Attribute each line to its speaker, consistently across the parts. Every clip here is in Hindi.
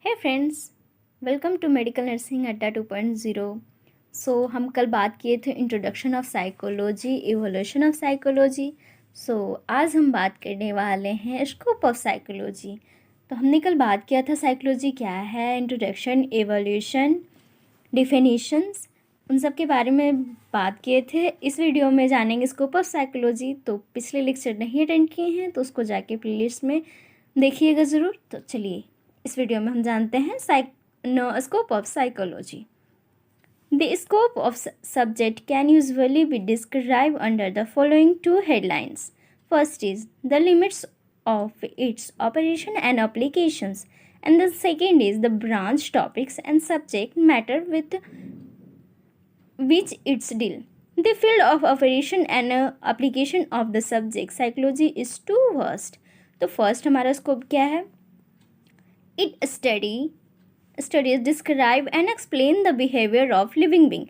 Speaker 1: Hey friends, welcome to medical nursing अड्डा 2.0। हम कल बात किए थे introduction of psychology, evolution of psychology. आज हम बात करने वाले हैं स्कोप ऑफ साइकोलॉजी। तो हमने कल बात किया था साइकोलॉजी क्या है, इंट्रोडक्शन, इवोल्यूशन, डिफिनीशंस, उन सब के बारे में बात किए थे। इस वीडियो में जानेंगे स्कोप ऑफ साइकोलॉजी। तो पिछले लेक्चर नहीं अटेंड किए हैं तो उसको जाके प्लेलिस्ट में देखिएगा ज़रूर। तो चलिए इस वीडियो में हम जानते हैं scope of psychology. The scope of subject can usually be described under the following two headlines. First is the limits of its operation and applications, and the second is the branch topics and subject matter with which it's deal. The field of operation and application of the subject psychology is too vast. तो फर्स्ट हमारा स्कोप क्या है? It studies describe and explain the behavior of living being.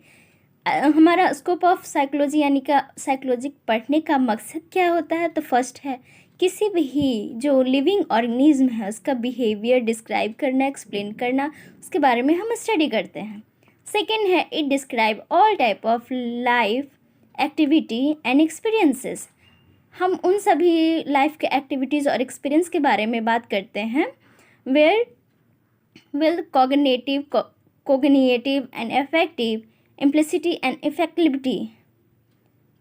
Speaker 1: हमारा स्कोप ऑफ साइकोलॉजी यानी का साइकोलॉजी पढ़ने का मकसद क्या होता है? तो फर्स्ट है किसी भी जो लिविंग ऑर्गेनिज्म है उसका बिहेवियर डिस्क्राइब करना, एक्सप्लेन करना, उसके बारे में हम स्टडी करते हैं। सेकेंड है it describe all type of life activity and experiences. हम उन सभी लाइफ के एक्टिविटीज़ और एक्सपीरियंस के बारे में बात करते हैं where cognitive and affective, implicity and effectivity,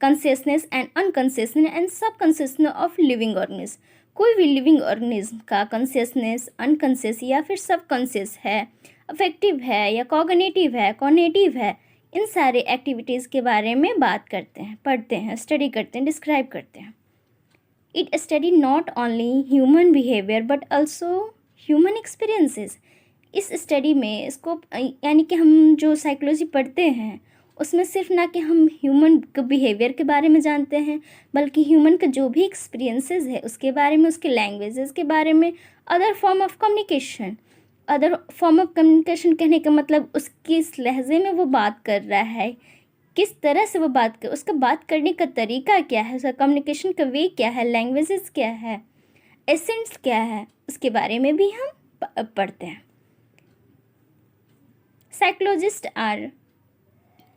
Speaker 1: consciousness and unconsciousness and subconsciousness of living organism। कोई भी लिविंग ऑर्गेनिज्म का कॉन्शियसनेस, अनकॉन्शियस या फिर सबकॉन्शियस है, अफेक्टिव है या कॉग्निटिव है, कॉग्निटिव है, इन सारे एक्टिविटीज़ के बारे में बात करते हैं, पढ़ते हैं, स्टडी करते हैं, डिस्क्राइब करते हैं। It study not only human behaviour but also human experiences. इस स्टडी में इसको यानी कि हम जो साइकोलॉजी पढ़ते हैं उसमें सिर्फ ना कि हम ह्यूमन के बिहेवियर के बारे में जानते हैं, बल्कि ह्यूमन का जो भी एक्सपीरियंसेस है उसके बारे में, उसके लैंग्वेजेस के बारे में, अदर फॉर्म ऑफ कम्युनिकेशन कहने का मतलब उसकी इस लहजे में वो बात कर रहा है, किस तरह से वो बात कर, उसका बात करने का तरीका क्या है, उसका कम्युनिकेशन का वे क्या है, लैंग्वेजेस क्या है, एसेंट्स क्या है, उसके बारे में भी हम पढ़ते हैं। Psychologists are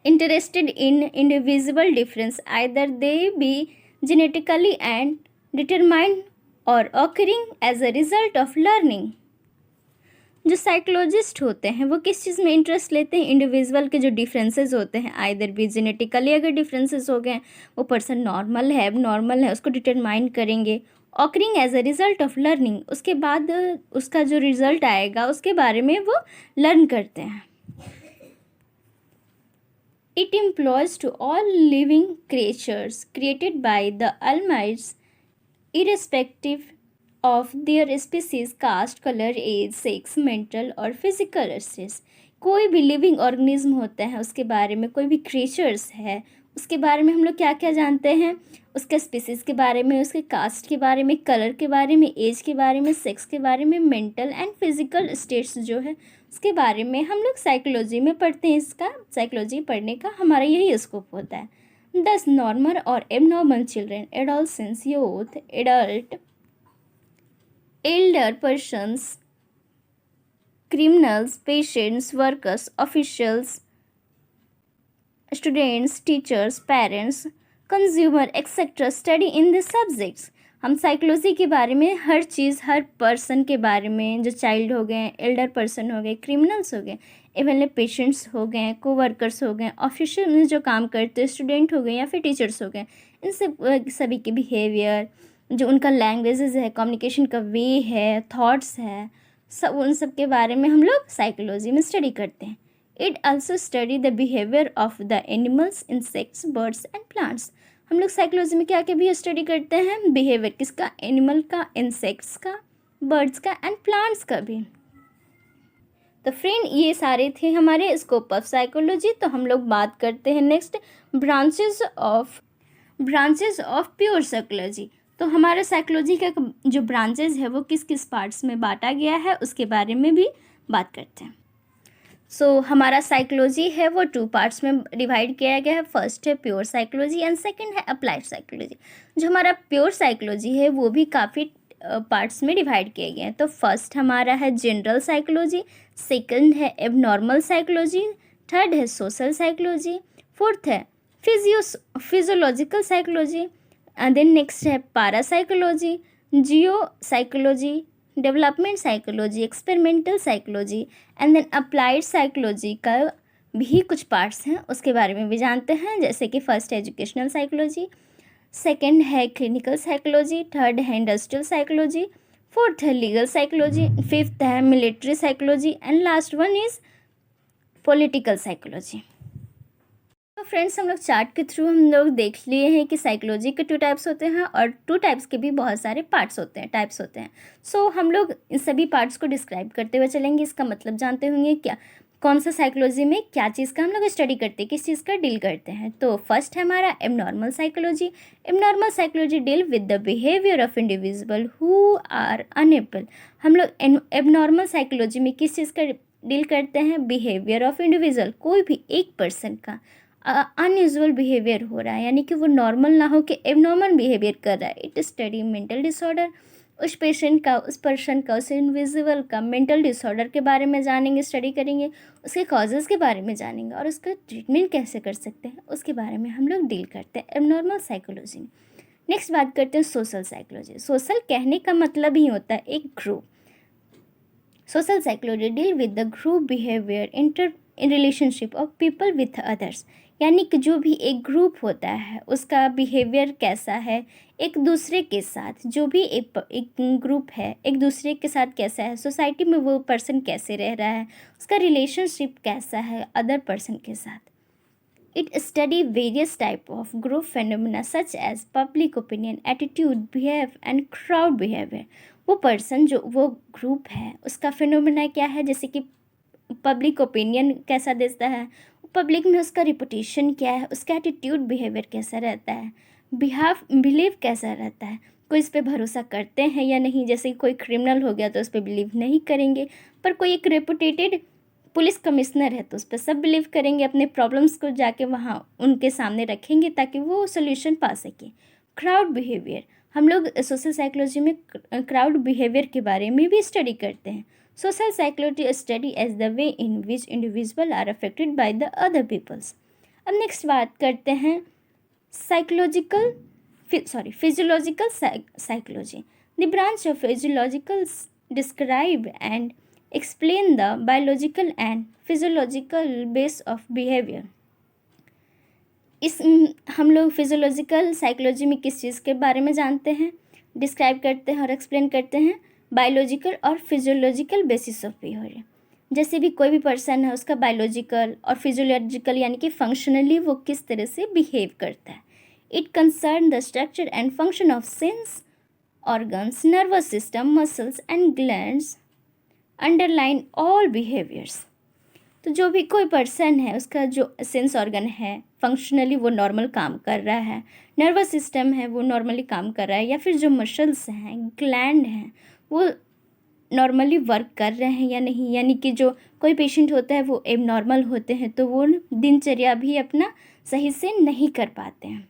Speaker 1: interested in indivisible difference, either they be genetically and determined or occurring as a result of learning। जो साइकोलॉजिस्ट होते हैं वो किस चीज़ में इंटरेस्ट लेते हैं? इंडिविजुअल के जो डिफरेंसेस होते हैं, आइदर भी जेनेटिकली अगर डिफरेंसेस हो गए, वो पर्सन नॉर्मल है, एबनॉर्मल है, उसको डिटरमाइन करेंगे। Occurring as a result of learning, उसके बाद उसका जो रिजल्ट आएगा उसके बारे में वो लर्न करते हैं। It employs to all living creatures created by the Almighty, irrespective of their species, caste, color, age, sex, mental और physical stress। कोई भी लिविंग ऑर्गेनिज्म होता है उसके बारे में, कोई भी क्रिएचर्स है उसके बारे में हम लोग क्या क्या जानते हैं? उसके स्पीसीज़ के बारे में, उसके कास्ट के बारे में, कलर के बारे में, एज के बारे में, सेक्स के बारे में, मेंटल एंड फिजिकल स्टेट्स जो है उसके बारे में हम लोग साइकोलॉजी में पढ़ते हैं। इसका साइकोलॉजी पढ़ने का हमारा यही स्कोप होता है। 10 नॉर्मल और abnormal children, adolescence, youth, adult, Elder persons, criminals, patients, workers, officials, students, teachers, parents, consumer etcetera study in this subjects. हम साइकोलॉजी के बारे में हर चीज़, हर पर्सन के बारे में, जो चाइल्ड हो गए, एल्डर पर्सन हो गए, क्रिमिनल्स हो गए, इवन पेशेंट्स हो गए, कोवर्कर्स हो गए, ऑफिशियल में जो काम करते स्टूडेंट हो गए या फिर टीचर्स हो गए, इन सब सभी के बिहेवियर, जो उनका लैंग्वेजेस है, कम्युनिकेशन का वे है, थॉट्स है, सब उन सब के बारे में हम लोग साइकोलॉजी में स्टडी करते हैं। It also study the behaviour of the animals, insects, birds and plants. हम लोग साइकोलॉजी में क्या क्या भी स्टडी करते हैं? बिहेवियर किसका? एनिमल का, इंसेक्ट्स का, बर्ड्स का एंड प्लांट्स का भी। तो फ्रेंड, ये सारे थे हमारे स्कोप ऑफ साइकोलॉजी। तो हम लोग बात करते हैं next branches of pure psychology. तो हमारा साइकोलॉजी का जो ब्रांचेस है वो किस किस पार्ट्स में बांटा गया है उसके बारे में भी बात करते हैं। हमारा साइकोलॉजी है वो 2 पार्ट्स में डिवाइड किया गया है। फर्स्ट है प्योर साइकोलॉजी एंड सेकंड है अप्लाइड साइकोलॉजी। जो हमारा प्योर साइकोलॉजी है वो भी काफ़ी पार्ट्स में डिवाइड किए गए हैं। तो फर्स्ट हमारा है जनरल साइकोलॉजी, सेकंड है एबनॉर्मल साइकोलॉजी, थर्ड है सोशल साइकोलॉजी, फोर्थ है फिजियोलॉजिकल साइकोलॉजी, देन नेक्स्ट है parapsychology, geo psychology, development psychology, experimental psychology and then applied psychology का भी कुछ पार्ट्स हैं, उसके बारे में भी जानते हैं। जैसे कि फर्स्ट है एजुकेशनल साइकोलॉजी, सेकंड है क्लिनिकल साइकोलॉजी, थर्ड है इंडस्ट्रियल साइकोलॉजी, फोर्थ है लीगल साइकोलॉजी, फिफ्थ है military psychology and last one is political psychology. तो फ्रेंड्स, हम लोग चार्ट के थ्रू हम लोग देख लिए हैं कि साइकोलॉजी के 2 टाइप्स होते हैं और 2 टाइप्स के भी बहुत सारे पार्ट्स होते हैं, टाइप्स होते हैं। सो हम लोग इन सभी पार्ट्स को डिस्क्राइब करते हुए चलेंगे। इसका मतलब जानते होंगे क्या, कौन सा साइकोलॉजी में क्या चीज़ का हम लोग स्टडी करते हैं, किस चीज़ का डील करते हैं। तो फर्स्ट है हमारा abnormal psychology. Abnormal psychology deal with the behaviour of individual who are unable. हम लोग एबनॉर्मल साइकोलॉजी में किस चीज़ का डील करते हैं, बिहेवियर ऑफ इंडिविजुअल, कोई भी एक पर्सन का अनयूजुअल बिहेवियर हो रहा है, यानी कि वो नॉर्मल ना हो कि एबनॉर्मल बिहेवियर कर रहा है। इट स्टडी मेंटल डिसऑर्डर, उस पेशेंट का, उस पर्सन का, उस इंडिविजुअल का मेंटल डिसऑर्डर के बारे में जानेंगे, स्टडी करेंगे, उसके कॉजेज़ के बारे में जानेंगे और उसका ट्रीटमेंट कैसे कर सकते हैं उसके बारे में हम लोग डील करते हैं एबनॉर्मल साइकोलॉजी में। नेक्स्ट बात करते हैं सोशल साइकोलॉजी। सोशल कहने का मतलब ही होता है एक group. Social psychology deal with the group behaviour in relationship of people with others, यानी कि जो भी एक ग्रुप होता है उसका बिहेवियर कैसा है एक दूसरे के साथ, जो भी एक ग्रुप है एक दूसरे के साथ कैसा है, सोसाइटी में वो पर्सन कैसे रह रहा है, उसका रिलेशनशिप कैसा है अदर पर्सन के साथ। It study various type of group phenomena such as public opinion, attitude, behave and crowd behaviour. वो पर्सन जो वो ग्रुप है उसका फेनोमेना क्या है, जैसे कि पब्लिक ओपिनियन कैसा देता है, पब्लिक में उसका रिपुटेशन क्या है, उसका एटीट्यूड बिहेवियर कैसा रहता है, बिलीव कैसा रहता है, कोई इस पर भरोसा करते हैं या नहीं। जैसे कोई क्रिमिनल हो गया तो उस पर बिलीव नहीं करेंगे, पर कोई एक रेपुटेटेड पुलिस कमिश्नर है तो उस पर सब बिलीव करेंगे, अपने प्रॉब्लम्स को जाके वहाँ उनके सामने रखेंगे ताकि वो सोल्यूशन पा सके। क्राउड बिहेवियर, हम लोग सोशल साइकोलॉजी में क्राउड बिहेवियर के बारे में भी स्टडी करते हैं। Social psychology study as the way in which individual are affected by the other peoples. अब नेक्स्ट बात करते हैं physiological psychology. The branch of physiological describe and explain the biological and physiological base of behaviour. हम लोग फिजियोलॉजिकल साइकोलॉजी में किस चीज़ के बारे में जानते हैं, डिस्क्राइब करते हैं और एक्सप्लेन करते हैं बायोलॉजिकल और फिजियोलॉजिकल बेसिस ऑफ बिहेवियर। जैसे भी कोई भी पर्सन है उसका बायोलॉजिकल और फिजियोलॉजिकल यानी कि फंक्शनली वो किस तरह से बिहेव करता है। It concern the structure and function of sense organs, nervous system, muscles and glands underline all behaviours. तो जो भी कोई पर्सन है उसका जो सेंस ऑर्गन है फंक्शनली वो नॉर्मल काम कर रहा है, नर्वस सिस्टम है वो नॉर्मली काम कर रहा है, या फिर जो मसल्स हैं, ग्लैंड हैं, वो नॉर्मली वर्क कर रहे हैं या नहीं। यानी कि जो कोई पेशेंट होता है वो एबनॉर्मल होते हैं तो वो दिनचर्या भी अपना सही से नहीं कर पाते हैं।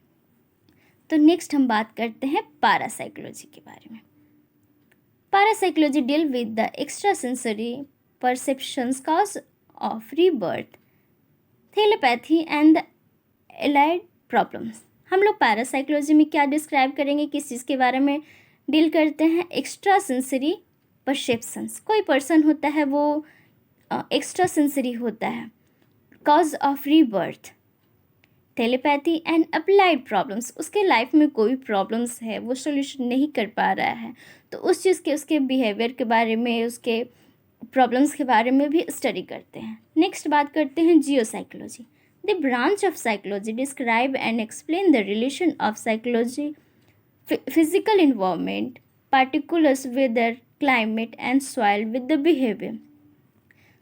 Speaker 1: तो नेक्स्ट हम बात करते हैं पारासाइकोलॉजी के बारे में। Parapsychology deal with the extra sensory perceptions cause of rebirth, telepathy and the allied problems. हम लोग पैरासाइकोलॉजी में क्या डिस्क्राइब करेंगे, किस चीज़ के बारे में डील करते हैं, एक्स्ट्रा सेंसरी परसेप्शंस। कोई पर्सन होता है वो एक्स्ट्रा सेंसरी होता है, cause of rebirth, telepathy and applied problems. उसके लाइफ में कोई प्रॉब्लम्स है वो सोल्यूशन नहीं कर पा रहा है तो उस चीज़ के उसके बिहेवियर के बारे में, उसके प्रॉब्लम्स के बारे में भी स्टडी करते हैं। नेक्स्ट बात करते हैं geo psychology. The branch of psychology describe and explain the relation of psychology physical environment, particulars, weather, climate and soil with the behaviour.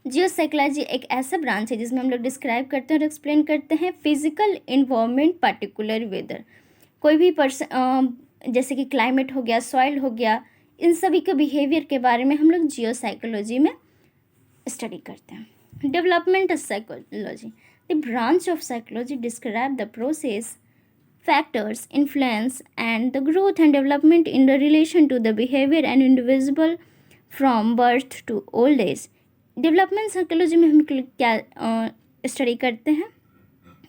Speaker 1: Geo psychology एक ऐसा ब्रांच है जिसमें हम लोग डिस्क्राइब करते हैं और एक्सप्लेन करते हैं फिजिकल इन्वायरमेंट, पार्टिकुलर, वेदर। कोई भी पर्सन जैसे कि क्लाइमेट हो गया, सॉइल हो गया, इन सभी के बिहेवियर के बारे में हम लोग जियो साइकोलॉजी में स्टडी करते हैं। Development psychology, the branch of psychology describe the process factors influence and the growth and development in the relation to the behavior and individual from birth to old age. Development psychology में हम क्या स्टडी करते हैं,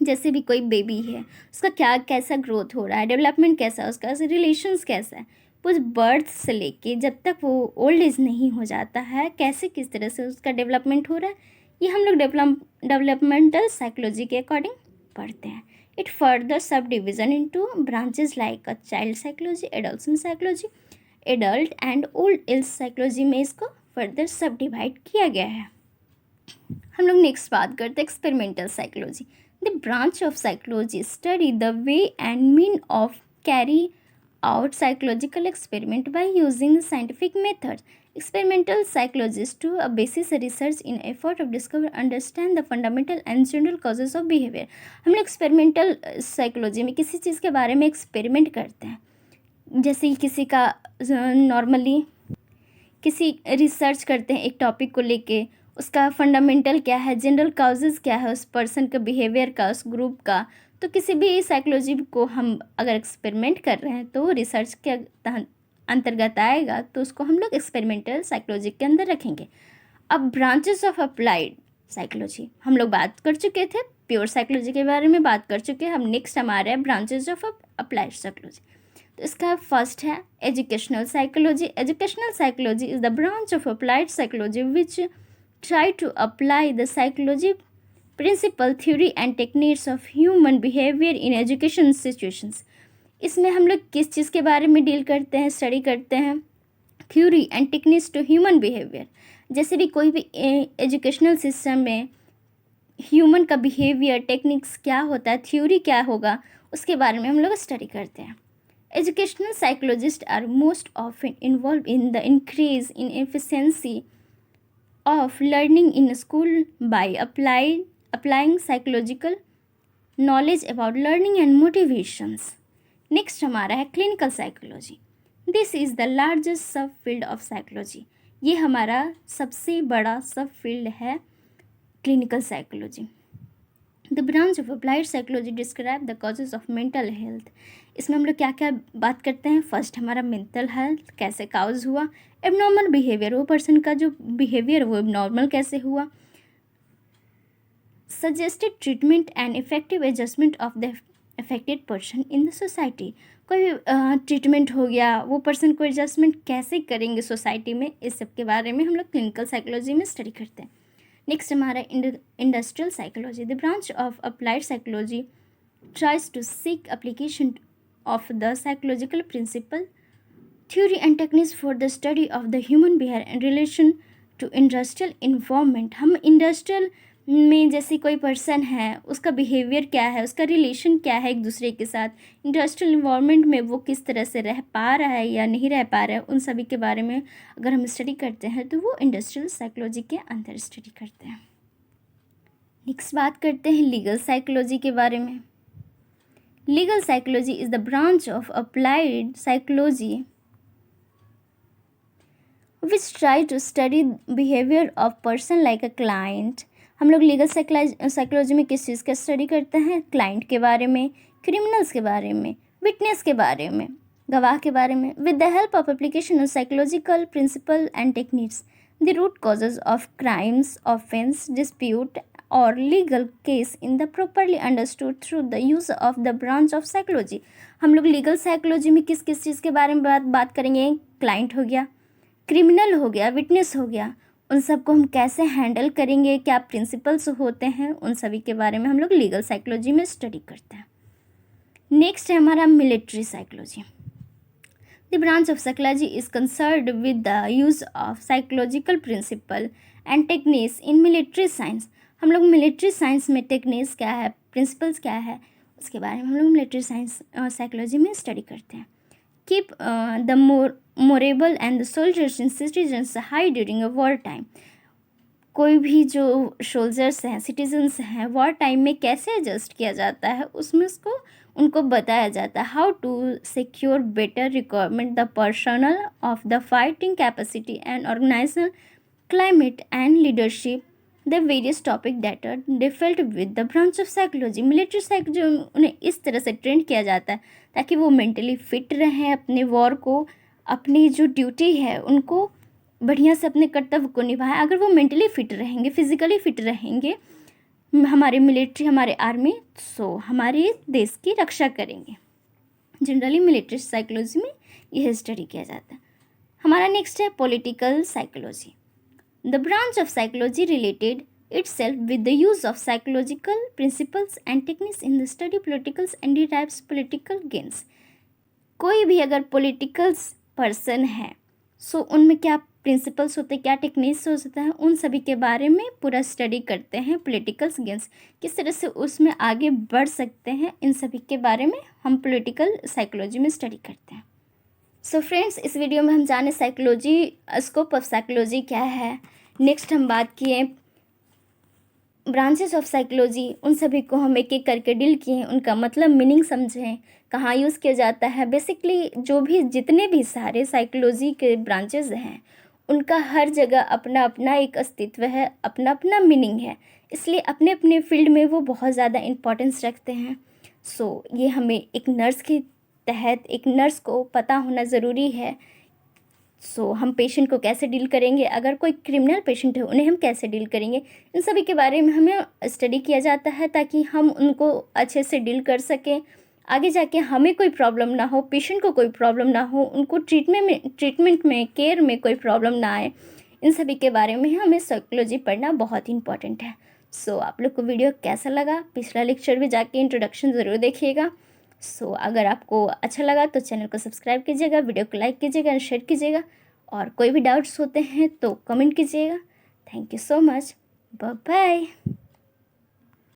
Speaker 1: जैसे भी कोई बेबी है उसका क्या कैसा ग्रोथ हो रहा है, डेवलपमेंट कैसा है, उसका रिलेशंस कैसा है, वो बर्थ से लेके जब तक वो ओल्ड एज नहीं हो जाता है कैसे किस तरह से उसका डेवलपमेंट हो रहा है, ये हम लोग डेवलपमेंटल साइकोलॉजी के अकॉर्डिंग पढ़ते हैं. It further sub division into branches like a child psychology, adult psychology, adult and old age psychology में इसको फर्दर सब डिवाइड किया गया है. हम लोग नेक्स्ट बात करते हैं experimental psychology. The branch of psychology study the way and mean of carry out psychological experiment by using scientific methods. Experimental psychologists do a basis research in effort of discover understand the fundamental and general causes of behavior. हम लोग एक्सपेरिमेंटल साइकोलॉजी में किसी चीज़ के बारे में एक्सपेरिमेंट करते हैं, जैसे कि किसी का नॉर्मली किसी रिसर्च करते हैं एक टॉपिक को लेके, उसका फंडामेंटल क्या है, जनरल काउजेज़ क्या है उस पर्सन का बिहेवियर का, उस ग्रुप का. तो किसी भी साइकोलॉजी को हम अगर एक्सपेरिमेंट कर रहे हैं तो रिसर्च के अंतर्गत आएगा, तो उसको हम लोग एक्सपेरिमेंटल साइकोलॉजी के अंदर रखेंगे. अब ब्रांचेस ऑफ अप्लाइड साइकोलॉजी हम लोग बात कर चुके थे, प्योर साइकोलॉजी के बारे में बात कर चुके हैं. हम नेक्स्ट हमारे ब्रांचेस ऑफ अप्लाइड साइकोलॉजी. तो इसका फर्स्ट है educational psychology. Educational psychology is the branch of applied psychology which try to apply the psychology principle theory and techniques of human behaviour in education situations. इसमें हम लोग किस चीज़ के बारे में डील करते हैं, स्टडी करते हैं, theory and techniques to human behaviour. जैसे भी कोई भी एजुकेशनल सिस्टम में ह्यूमन का बिहेवियर टेक्निक्स क्या होता है, थ्योरी क्या होगा, उसके बारे में हम लोग स्टडी करते हैं. Educational psychologist are most often involve in the increase in efficiency of learning in school by applying psychological knowledge about learning and motivations. Next हमारा है clinical psychology. This is the largest sub field of psychology. ये हमारा सबसे बड़ा सब फील्ड है clinical psychology. The branch of applied psychology describe the causes of mental health. इसमें हम लोग क्या क्या बात करते हैं. फर्स्ट हमारा मेंटल हेल्थ कैसे काउज हुआ, एबनॉर्मल बिहेवियर, वो पर्सन का जो बिहेवियर वो एबनॉर्मल कैसे हुआ, suggested treatment and effective adjustment of the affected person in the society. कोई ट्रीटमेंट हो गया, वो पर्सन को एडजस्टमेंट कैसे करेंगे सोसाइटी में, इस सब के बारे में हम लोग क्लिनिकल साइकोलॉजी में स्टडी करते हैं. नेक्स्ट हमारा industrial psychology. The branch of applied psychology tries to seek application of the psychological principle theory and techniques for the study of the human behaviour in relation to industrial environment. हम इंडस्ट्रियल में जैसे कोई पर्सन है उसका बिहेवियर क्या है, उसका रिलेशन क्या है एक दूसरे के साथ, इंडस्ट्रियल इन्वायरमेंट में वो किस तरह से रह पा रहा है या नहीं रह पा रहा है, उन सभी के बारे में अगर हम स्टडी करते हैं तो वो इंडस्ट्रियल साइकोलॉजी के अंदर स्टडी करते हैं. नेक्स्ट बात करते हैं लीगल साइकोलॉजी के बारे में. Legal psychology is the branch of applied psychology which try to study behaviour of person like a client. हम लोग लीगल साइकोलॉजी में किस चीज़ का स्टडी करते हैं, क्लाइंट के बारे में, क्रिमिनल्स के बारे में, विटनेस के बारे में, गवाह के बारे में. With the help of application of psychological principle and techniques the root causes of crimes, offence, dispute और legal case in the properly understood through the use of the branch of psychology. हम लोग लीगल साइकोलॉजी में किस किस चीज़ के बारे में बात करेंगे, क्लाइंट हो गया, क्रिमिनल हो गया, विटनेस हो गया, उन सब को हम कैसे हैंडल करेंगे, क्या प्रिंसिपल्स होते हैं, उन सभी के बारे में हम लोग लीगल साइकोलॉजी में स्टडी करते हैं. नेक्स्ट है हमारा military psychology. The branch of psychology is concerned with the use of psychological principle and techniques in military science. हम लोग मिलिट्री साइंस में टेक्निक्स क्या है, प्रिंसिपल्स क्या है, उसके बारे में हम लोग मिलिट्री साइंस साइकोलॉजी में स्टडी करते हैं. Keep the morale and the soldiers and citizens high during a war time. कोई भी जो सोल्जर्स हैं, सिटीजन्स हैं, वॉर टाइम में कैसे एडजस्ट किया जाता है उसमें उसको उनको बताया जाता है. How to secure better requirement the personal of the fighting capacity and organisational climate and leadership the various topic that are difficult with the branch of psychology. Military psychology उन्हें इस तरह से ट्रेंड किया जाता है ताकि वो मेंटली फिट रहें, अपने वॉर को, अपनी जो ड्यूटी है उनको बढ़िया से अपने कर्तव्य को निभाएं। अगर वो मेंटली फिट रहेंगे, फिजिकली फिट रहेंगे, हमारे मिलिट्री, हमारे आर्मी, सो हमारे देश की रक्षा करेंगे। जनरली मिलिट्री साइकोलॉजी में यह स्टडी किया जाता है। हमारा नेक्स्ट है political psychology. The branch of psychology related itself with the use of psychological principles and techniques in the study politicals and derives political gains। कोई भी अगर पॉलिटिकल्स पर्सन है सो उनमें क्या प्रिंसिपल्स होते हैं, क्या टेक्निक्स होता है, उन सभी के बारे में पूरा स्टडी करते हैं। पॉलिटिकल्स गेंस किस तरह से उसमें आगे बढ़ सकते हैं, इन सभी के बारे में हम पॉलिटिकल साइकोलॉजी में स्टडी करते हैं। सो फ्रेंड्स, इस वीडियो में हम जाने साइकोलॉजी, स्कोप ऑफ साइकोलॉजी क्या है। नेक्स्ट हम बात किए ब्रांचेस ऑफ साइकोलॉजी, उन सभी को हम एक एक करके डील किए, उनका मतलब मीनिंग समझें, कहाँ यूज़ किया जाता है। बेसिकली जो भी जितने भी सारे साइकोलॉजी के ब्रांचेस हैं उनका हर जगह अपना अपना एक अस्तित्व है, अपना अपना मीनिंग है, इसलिए अपने अपने फील्ड में वो बहुत ज़्यादा इम्पोर्टेंस रखते हैं। सो ये हमें एक नर्स के तहत, एक नर्स को पता होना ज़रूरी है। सो हम पेशेंट को कैसे डील करेंगे, अगर कोई क्रिमिनल पेशेंट है उन्हें हम कैसे डील करेंगे, इन सभी के बारे में हमें स्टडी किया जाता है ताकि हम उनको अच्छे से डील कर सकें। आगे जाके हमें कोई प्रॉब्लम ना हो, पेशेंट को कोई प्रॉब्लम ना हो, उनको ट्रीटमेंट में केयर में कोई प्रॉब्लम ना आए, इन सभी के बारे में हमें साइकोलॉजी पढ़ना बहुत इंपॉर्टेंट है। सो आप लोग को वीडियो कैसा लगा, पिछला लेक्चर भी जाके इंट्रोडक्शन ज़रूर देखिएगा। सो अगर आपको अच्छा लगा तो चैनल को सब्सक्राइब कीजिएगा, वीडियो को लाइक कीजिएगा, शेयर कीजिएगा, और कोई भी डाउट्स होते हैं तो कमेंट कीजिएगा। Thank you so much, bye bye.